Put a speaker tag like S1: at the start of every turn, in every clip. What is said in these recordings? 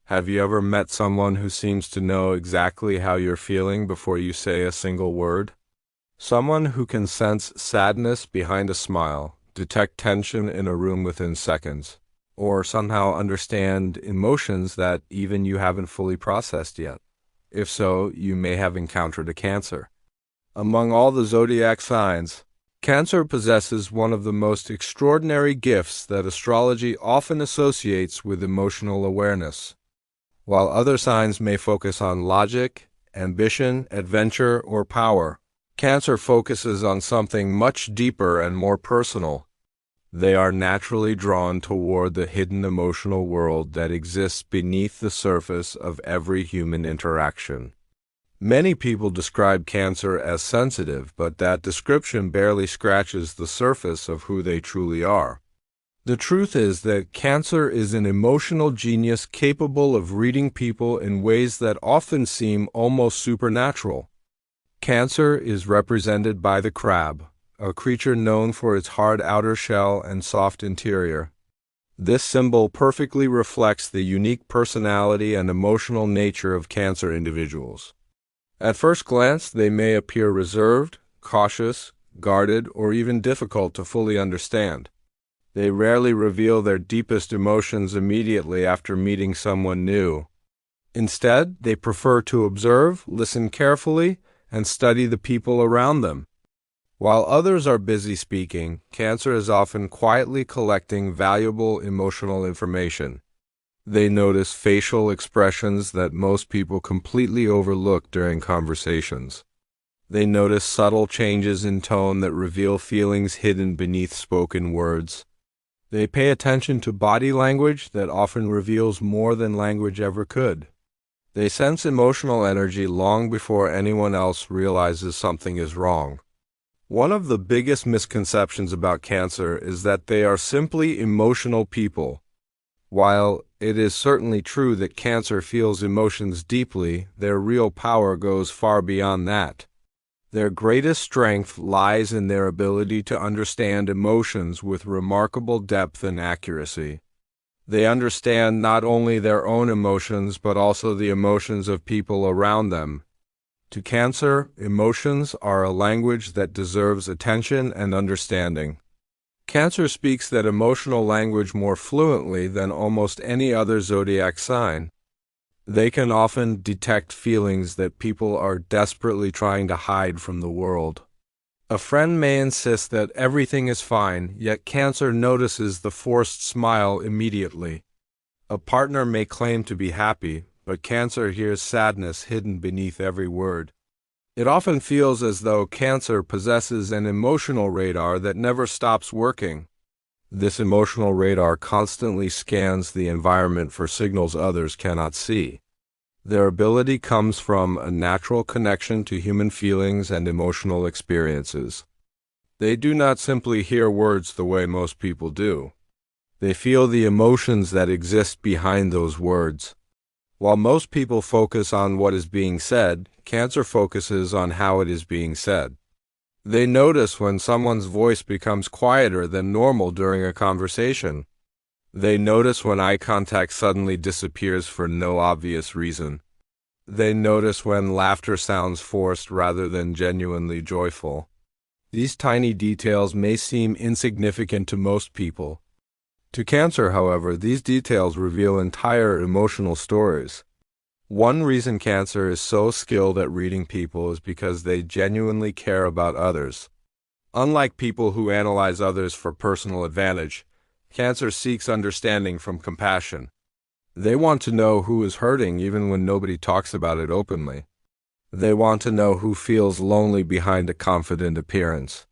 S1: Have you ever met someone who seems to know exactly how you're feeling before you say a single word? Someone who can sense sadness behind a smile, detect tension in a room within seconds, or somehow understand emotions that even you haven't fully processed yet. If so, you may have encountered a Cancer. Among all the zodiac signs, Cancer possesses one of the most extraordinary gifts that astrology often associates with emotional awareness. While other signs may focus on logic, ambition, adventure, or power, Cancer focuses on something much deeper and more personal. They are naturally drawn toward the hidden emotional world that exists beneath the surface of every human interaction. Many people describe Cancer as sensitive, but that description barely scratches the surface of who they truly are. The truth is that Cancer is an emotional genius capable of reading people in ways that often seem almost supernatural. Cancer is represented by the crab, a creature known for its hard outer shell and soft interior. This symbol perfectly reflects the unique personality and emotional nature of Cancer individuals. At first glance, they may appear reserved, cautious, guarded, or even difficult to fully understand. They rarely reveal their deepest emotions immediately after meeting someone new. Instead, they prefer to observe, listen carefully, and study the people around them. While others are busy speaking, Cancer is often quietly collecting valuable emotional information. They notice facial expressions that most people completely overlook during conversations. They notice subtle changes in tone that reveal feelings hidden beneath spoken words. They pay attention to body language that often reveals more than language ever could. They sense emotional energy long before anyone else realizes something is wrong. One of the biggest misconceptions about Cancer is that they are simply emotional people. While it is certainly true that Cancer feels emotions deeply, their real power goes far beyond that. Their greatest strength lies in their ability to understand emotions with remarkable depth and accuracy. They understand not only their own emotions but also the emotions of people around them. To Cancer, emotions are a language that deserves attention and understanding. Cancer speaks that emotional language more fluently than almost any other zodiac sign. They can often detect feelings that people are desperately trying to hide from the world. A friend may insist that everything is fine, yet Cancer notices the forced smile immediately. A partner may claim to be happy, but Cancer hears sadness hidden beneath every word. It often feels as though Cancer possesses an emotional radar that never stops working. This emotional radar constantly scans the environment for signals others cannot see. Their ability comes from a natural connection to human feelings and emotional experiences. They do not simply hear words the way most people do. They feel the emotions that exist behind those words. While most people focus on what is being said, Cancer focuses on how it is being said. They notice when someone's voice becomes quieter than normal during a conversation. They notice when eye contact suddenly disappears for no obvious reason. They notice when laughter sounds forced rather than genuinely joyful. These tiny details may seem insignificant to most people. To Cancer, however, these details reveal entire emotional stories. One reason Cancer is so skilled at reading people is because they genuinely care about others. Unlike people who analyze others for personal advantage, Cancer seeks understanding from compassion. They want to know who is hurting even when nobody talks about it openly. They want to know who feels lonely behind a confident appearance.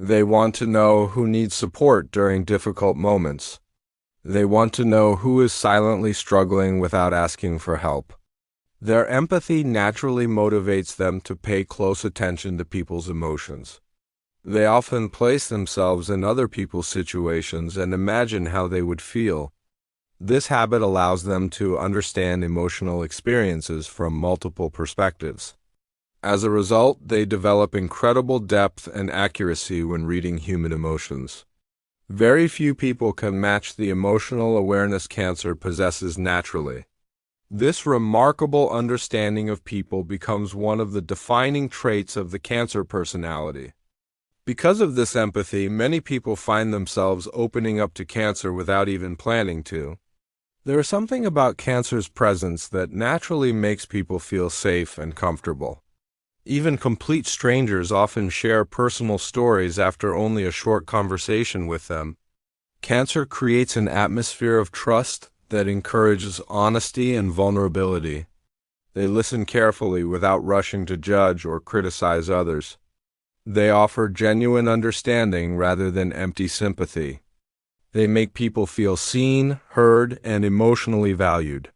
S1: They want to know who needs support during difficult moments. They want to know who is silently struggling without asking for help. Their empathy naturally motivates them to pay close attention to people's emotions. They often place themselves in other people's situations and imagine how they would feel. This habit allows them to understand emotional experiences from multiple perspectives. As a result, they develop incredible depth and accuracy when reading human emotions. Very few people can match the emotional awareness Cancer possesses naturally. This remarkable understanding of people becomes one of the defining traits of the Cancer personality. Because of this empathy, many people find themselves opening up to Cancer without even planning to. There is something about Cancer's presence that naturally makes people feel safe and comfortable. Even complete strangers often share personal stories after only a short conversation with them. Cancer creates an atmosphere of trust that encourages honesty and vulnerability. They listen carefully without rushing to judge or criticize others. They offer genuine understanding rather than empty sympathy. They make people feel seen, heard, and emotionally valued.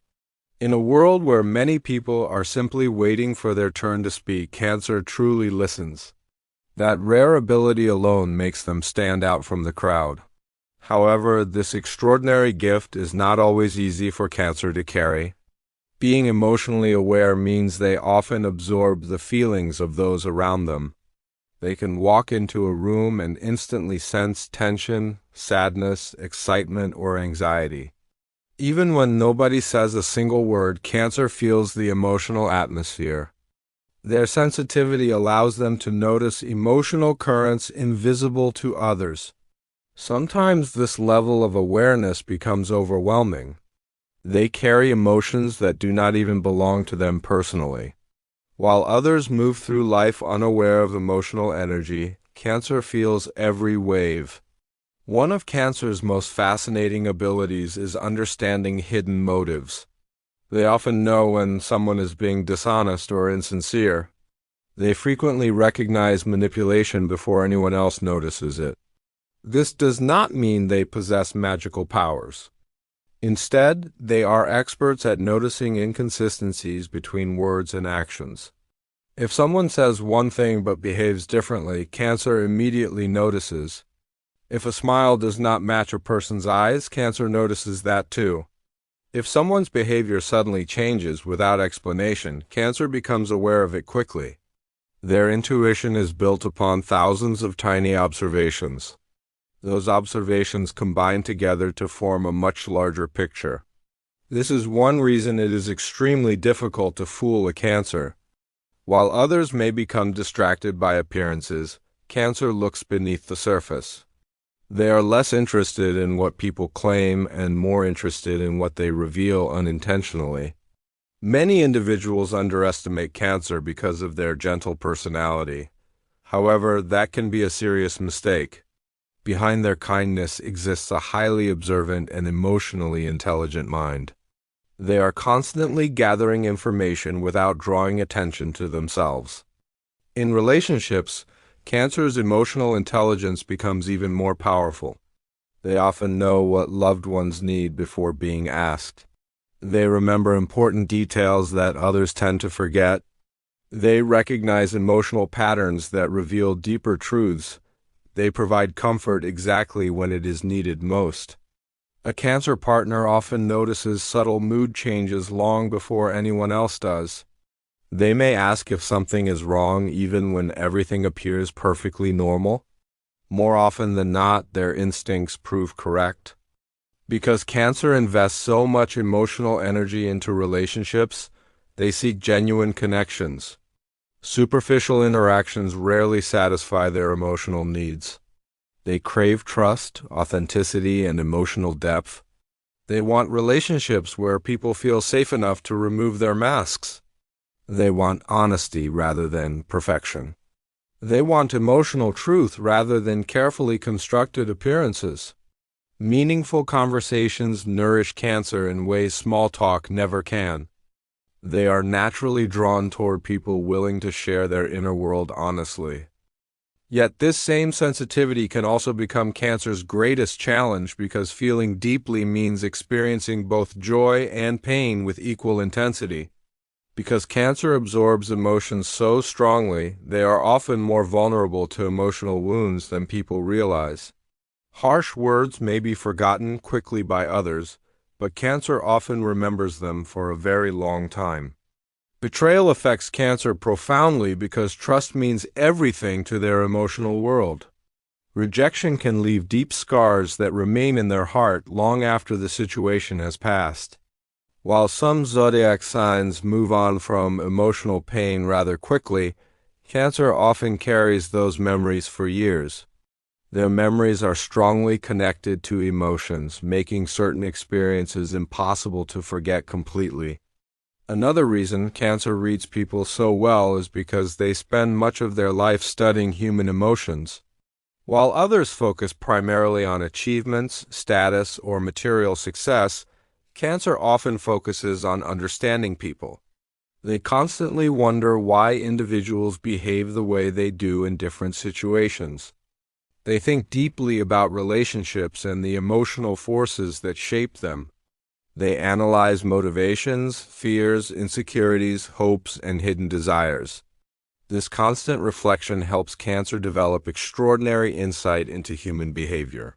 S1: In a world where many people are simply waiting for their turn to speak, Cancer truly listens. That rare ability alone makes them stand out from the crowd. However, this extraordinary gift is not always easy for Cancer to carry. Being emotionally aware means they often absorb the feelings of those around them. They can walk into a room and instantly sense tension, sadness, excitement, or anxiety. Even when nobody says a single word, Cancer feels the emotional atmosphere. Their sensitivity allows them to notice emotional currents invisible to others. Sometimes this level of awareness becomes overwhelming. They carry emotions that do not even belong to them personally. While others move through life unaware of emotional energy, Cancer feels every wave. One of Cancer's most fascinating abilities is understanding hidden motives. They often know when someone is being dishonest or insincere. They frequently recognize manipulation before anyone else notices it. This does not mean they possess magical powers. Instead, they are experts at noticing inconsistencies between words and actions. If someone says one thing but behaves differently, Cancer immediately notices. If a smile does not match a person's eyes, Cancer notices that too. If someone's behavior suddenly changes without explanation, Cancer becomes aware of it quickly. Their intuition is built upon thousands of tiny observations. Those observations combine together to form a much larger picture. This is one reason it is extremely difficult to fool a Cancer. While others may become distracted by appearances, Cancer looks beneath the surface. They are less interested in what people claim and more interested in what they reveal unintentionally. Many individuals underestimate Cancer because of their gentle personality. However, that can be a serious mistake. Behind their kindness exists a highly observant and emotionally intelligent mind. They are constantly gathering information without drawing attention to themselves. In relationships, Cancer's emotional intelligence becomes even more powerful. They often know what loved ones need before being asked. They remember important details that others tend to forget. They recognize emotional patterns that reveal deeper truths. They provide comfort exactly when it is needed most. A Cancer partner often notices subtle mood changes long before anyone else does. They may ask if something is wrong even when everything appears perfectly normal. More often than not, their instincts prove correct. Because Cancer invests so much emotional energy into relationships, they seek genuine connections. Superficial interactions rarely satisfy their emotional needs. They crave trust, authenticity, and emotional depth. They want relationships where people feel safe enough to remove their masks. They want honesty rather than perfection. They want emotional truth rather than carefully constructed appearances. Meaningful conversations nourish Cancer in ways small talk never can. They are naturally drawn toward people willing to share their inner world honestly. Yet this same sensitivity can also become Cancer's greatest challenge because feeling deeply means experiencing both joy and pain with equal intensity. Because Cancer absorbs emotions so strongly, they are often more vulnerable to emotional wounds than people realize. Harsh words may be forgotten quickly by others, but Cancer often remembers them for a very long time. Betrayal affects Cancer profoundly because trust means everything to their emotional world. Rejection can leave deep scars that remain in their heart long after the situation has passed. While some zodiac signs move on from emotional pain rather quickly, Cancer often carries those memories for years. Their memories are strongly connected to emotions, making certain experiences impossible to forget completely. Another reason Cancer reads people so well is because they spend much of their life studying human emotions. While others focus primarily on achievements, status, or material success, Cancer often focuses on understanding people. They constantly wonder why individuals behave the way they do in different situations. They think deeply about relationships and the emotional forces that shape them. They analyze motivations, fears, insecurities, hopes, and hidden desires. This constant reflection helps Cancer develop extraordinary insight into human behavior.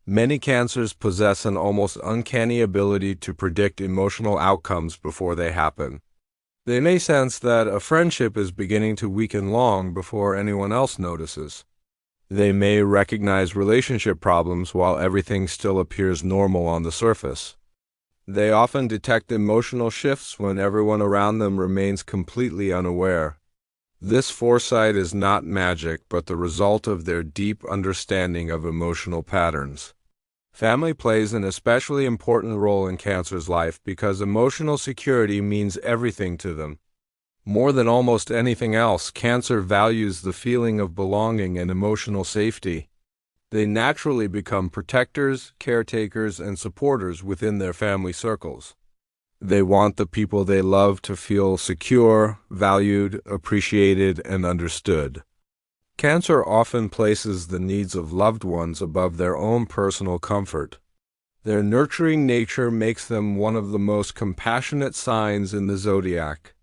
S1: Many Cancers possess an almost uncanny ability to predict emotional outcomes before they happen. They may sense that a friendship is beginning to weaken long before anyone else notices. They may recognize relationship problems while everything still appears normal on the surface. They often detect emotional shifts when everyone around them remains completely unaware. This foresight is not magic, but the result of their deep understanding of emotional patterns. Family plays an especially important role in Cancer's life because emotional security means everything to them. More than almost anything else, Cancer values the feeling of belonging and emotional safety. They naturally become protectors, caretakers, and supporters within their family circles. They want the people they love to feel secure, valued, appreciated, and understood. Cancer often places the needs of loved ones above their own personal comfort. Their nurturing nature makes them one of the most compassionate signs in the zodiac.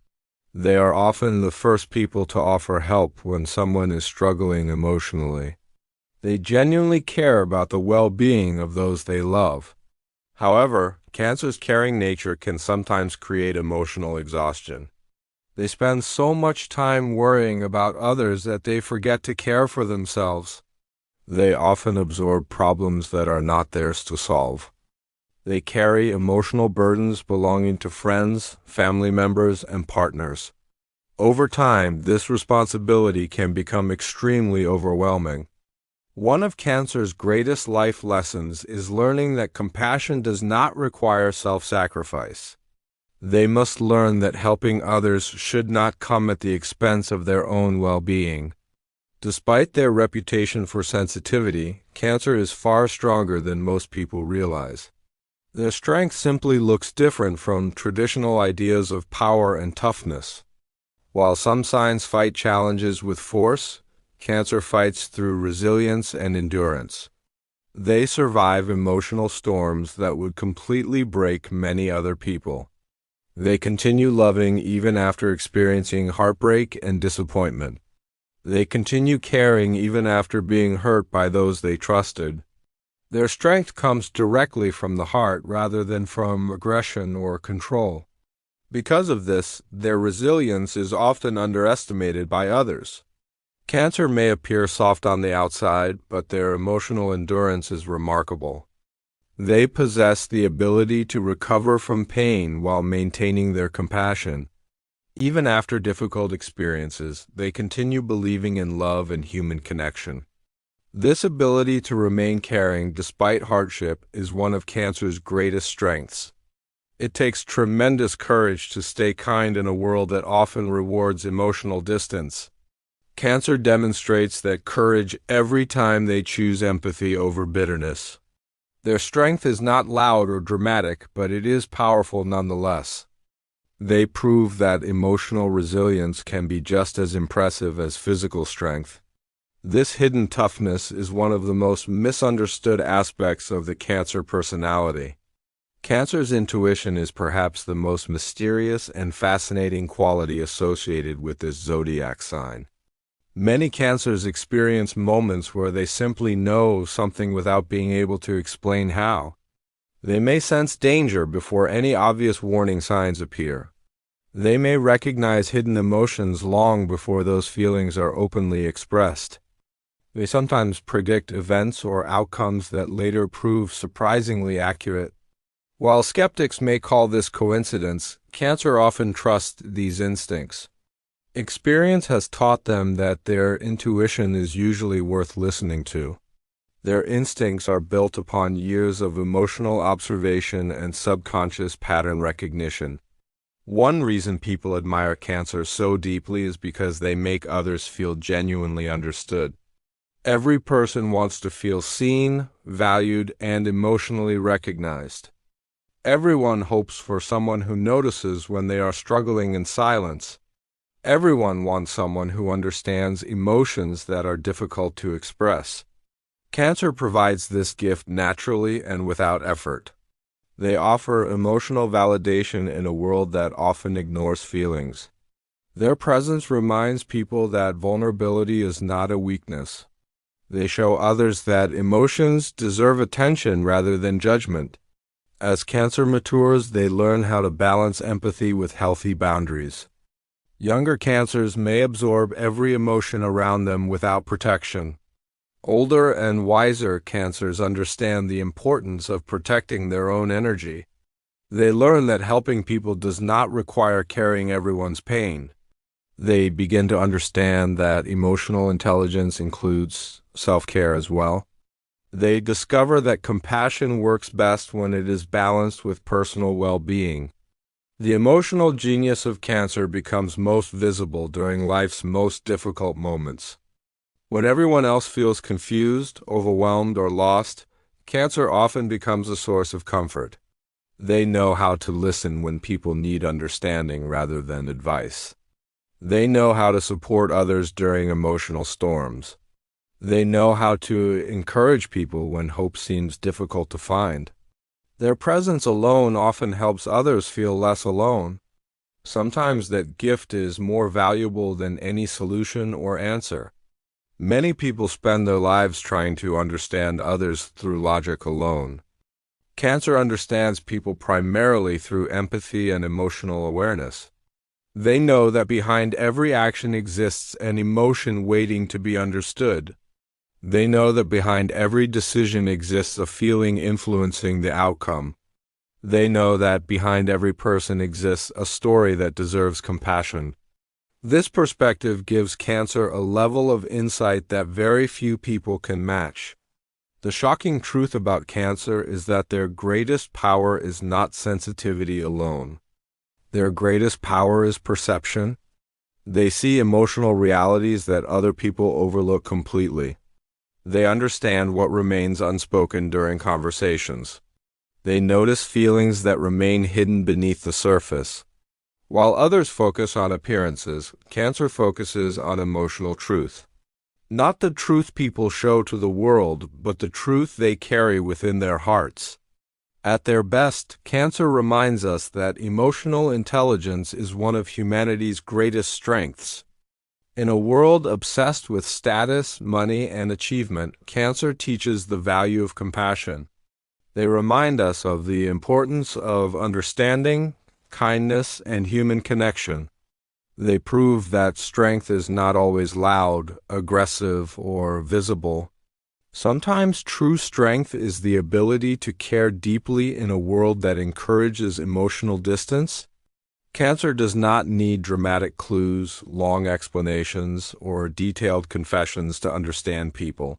S1: They are often the first people to offer help when someone is struggling emotionally. They genuinely care about the well-being of those they love. However, Cancer's caring nature can sometimes create emotional exhaustion. They spend so much time worrying about others that they forget to care for themselves. They often absorb problems that are not theirs to solve. They carry emotional burdens belonging to friends, family members, and partners. Over time, this responsibility can become extremely overwhelming. One of Cancer's greatest life lessons is learning that compassion does not require self-sacrifice. They must learn that helping others should not come at the expense of their own well-being. Despite their reputation for sensitivity, Cancer is far stronger than most people realize. Their strength simply looks different from traditional ideas of power and toughness. While some signs fight challenges with force, Cancer fights through resilience and endurance. They survive emotional storms that would completely break many other people. They continue loving even after experiencing heartbreak and disappointment. They continue caring even after being hurt by those they trusted. Their strength comes directly from the heart rather than from aggression or control. Because of this, their resilience is often underestimated by others. Cancer may appear soft on the outside, but their emotional endurance is remarkable. They possess the ability to recover from pain while maintaining their compassion. Even after difficult experiences, they continue believing in love and human connection. This ability to remain caring despite hardship is one of Cancer's greatest strengths. It takes tremendous courage to stay kind in a world that often rewards emotional distance. Cancer demonstrates that courage every time they choose empathy over bitterness. Their strength is not loud or dramatic, but it is powerful nonetheless. They prove that emotional resilience can be just as impressive as physical strength. This hidden toughness is one of the most misunderstood aspects of the Cancer personality. Cancer's intuition is perhaps the most mysterious and fascinating quality associated with this zodiac sign. Many Cancers experience moments where they simply know something without being able to explain how. They may sense danger before any obvious warning signs appear. They may recognize hidden emotions long before those feelings are openly expressed. They sometimes predict events or outcomes that later prove surprisingly accurate. While skeptics may call this coincidence, Cancer often trusts these instincts. Experience has taught them that their intuition is usually worth listening to. Their instincts are built upon years of emotional observation and subconscious pattern recognition. One reason people admire Cancer so deeply is because they make others feel genuinely understood. Every person wants to feel seen, valued, and emotionally recognized. Everyone hopes for someone who notices when they are struggling in silence. Everyone wants someone who understands emotions that are difficult to express. Cancer provides this gift naturally and without effort. They offer emotional validation in a world that often ignores feelings. Their presence reminds people that vulnerability is not a weakness. They show others that emotions deserve attention rather than judgment. As Cancer matures, they learn how to balance empathy with healthy boundaries. Younger Cancers may absorb every emotion around them without protection. Older and wiser Cancers understand the importance of protecting their own energy. They learn that helping people does not require carrying everyone's pain. They begin to understand that emotional intelligence includes self-care as well. They discover that compassion works best when it is balanced with personal well-being. The emotional genius of Cancer becomes most visible during life's most difficult moments. When everyone else feels confused, overwhelmed, or lost, Cancer often becomes a source of comfort. They know how to listen when people need understanding rather than advice. They know how to support others during emotional storms. They know how to encourage people when hope seems difficult to find. Their presence alone often helps others feel less alone. Sometimes that gift is more valuable than any solution or answer. Many people spend their lives trying to understand others through logic alone. Cancer understands people primarily through empathy and emotional awareness. They know that behind every action exists an emotion waiting to be understood. They know that behind every decision exists a feeling influencing the outcome. They know that behind every person exists a story that deserves compassion. This perspective gives Cancer a level of insight that very few people can match. The shocking truth about Cancer is that their greatest power is not sensitivity alone. Their greatest power is perception. They see emotional realities that other people overlook completely. They understand what remains unspoken during conversations. They notice feelings that remain hidden beneath the surface. While others focus on appearances, Cancer focuses on emotional truth. Not the truth people show to the world, but the truth they carry within their hearts. At their best, Cancer reminds us that emotional intelligence is one of humanity's greatest strengths. In a world obsessed with status, money, and achievement, Cancer teaches the value of compassion. They remind us of the importance of understanding, kindness, and human connection. They prove that strength is not always loud, aggressive, or visible. Sometimes true strength is the ability to care deeply in a world that encourages emotional distance. Cancer does not need dramatic clues, long explanations, or detailed confessions to understand people.